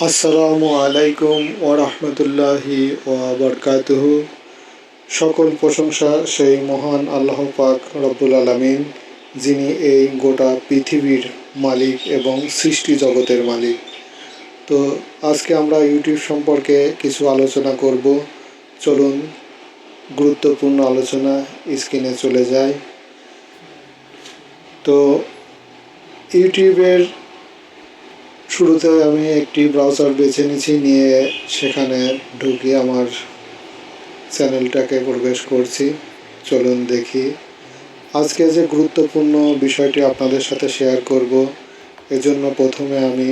আসসালামু আলাইকুম ওয়া রাহমাতুল্লাহি ওয়া বারাকাতুহু। সকল প্রশংসা সেই মহান আল্লাহ পাক রব্বুল আলামিন, যিনি এই গোটা পৃথিবীর মালিক এবং সৃষ্টি জগতের মালিক। তো আজকে আমরা ইউটিউব সম্পর্কে কিছু আলোচনা করব। চলুন গুরুত্বপূর্ণ আলোচনা স্ক্রিনে চলে যায়। তো ইউটিউবের শুরুতে আমি একটি ব্রাউজার বেছে নিয়ে সেখানে ঢুকে আমার চ্যানেলটাকে প্রবেশ করছি। চলুন দেখি। আজকে যে গুরুত্বপূর্ণ বিষয়টি আপনাদের সাথে শেয়ার করব, এজন্য প্রথমে আমি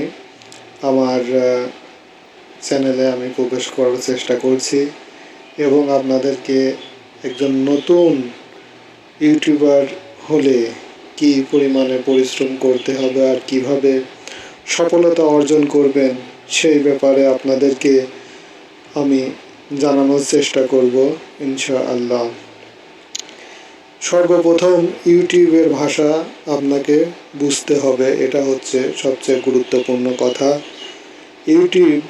আমার চ্যানেলে আমি প্রবেশ করার চেষ্টা করছি এবং আপনাদেরকে একজন নতুন ইউটিউবার হলে কী পরিমাণে পরিশ্রম করতে হবে আর কিভাবে সফলতা অর্জন করবেন সেই ব্যাপারে আপনাদেরকে আমি জানানোর চেষ্টা করব ইনশাআল্লাহ। সর্বপ্রথম ইউটিউবের ভাষা আপনাকে বুঝতে হবে, এটা হচ্ছে সবচেয়ে গুরুত্বপূর্ণ কথা। ইউটিউব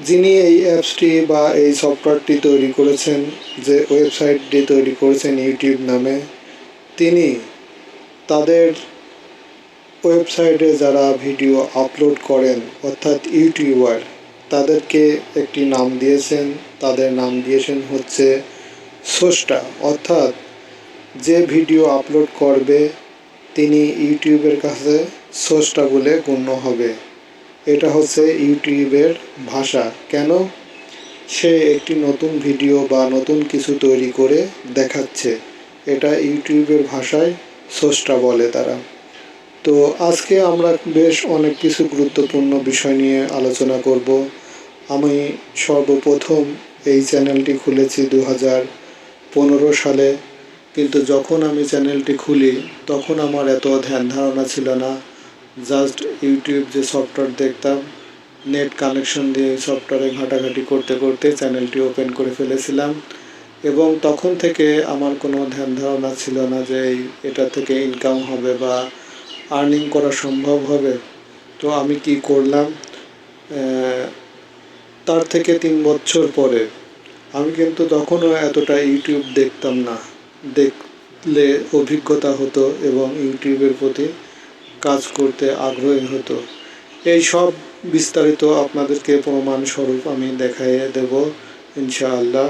যিনি এই অ্যাপসটি বা এই সফটওয়্যারটি তৈরি করেছেন, যে ওয়েবসাইটটি তৈরি করেছেন ইউটিউব নামে, তিনি তাদের ওয়েবসাইটে যারা ভিডিও আপলোড করেন অর্থাৎ ইউটিউবার, তাদেরকে একটি নাম দিয়েছেন। তাদের নাম দিয়েছেন হচ্ছে স্রষ্টা, অর্থাৎ যে ভিডিও আপলোড করবে তিনি ইউটিউবের কাছে স্রষ্টা বলে গণ্য হবে। এটা হচ্ছে ইউটিউবের ভাষা। কেন? সে একটি নতুন ভিডিও বা নতুন কিছু তৈরি করে দেখাচ্ছে, এটা ইউটিউবের ভাষায় স্রষ্টা বলে তারা। তো আজকে আমরা বেশ অনেক কিছু গুরুত্বপূর্ণ বিষয় নিয়ে আলোচনা করব। আমি সর্বপ্রথম এই চ্যানেলটি খুলেছি 2015 সালে, কিন্তু যখন আমি চ্যানেলটি খুলি তখন আমার এত ধ্যান ধারণা ছিল না। জাস্ট ইউটিউব যে সফটওয়্যার দেখতাম, নেট কানেকশন দিয়ে সফটওয়্যারে ঘাটাঘাটি করতে করতে চ্যানেলটি ওপেন করে ফেলেছিলাম এবং তখন থেকে আমার কোনো ধ্যান ধারণা ছিল না যে এটা থেকে ইনকাম হবে বা আর্নিং করা সম্ভব হবে। তো আমি কি করলাম, তার থেকে 3 বছর পরে, আমি কিন্তু তখনও এতটা ইউটিউব দেখতাম না, দেখলে অভিজ্ঞতা হতো এবং ইউটিউবের প্রতি কাজ করতে আগ্রহী হতো। এই সব বিস্তারিত আপনাদেরকে প্রমাণস্বরূপ আমি দেখাইয়ে দেব ইনশাআল্লাহ।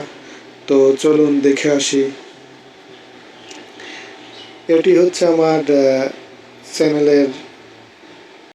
তো চলুন দেখে আসি। এটি হচ্ছে আমার চ্যানেলের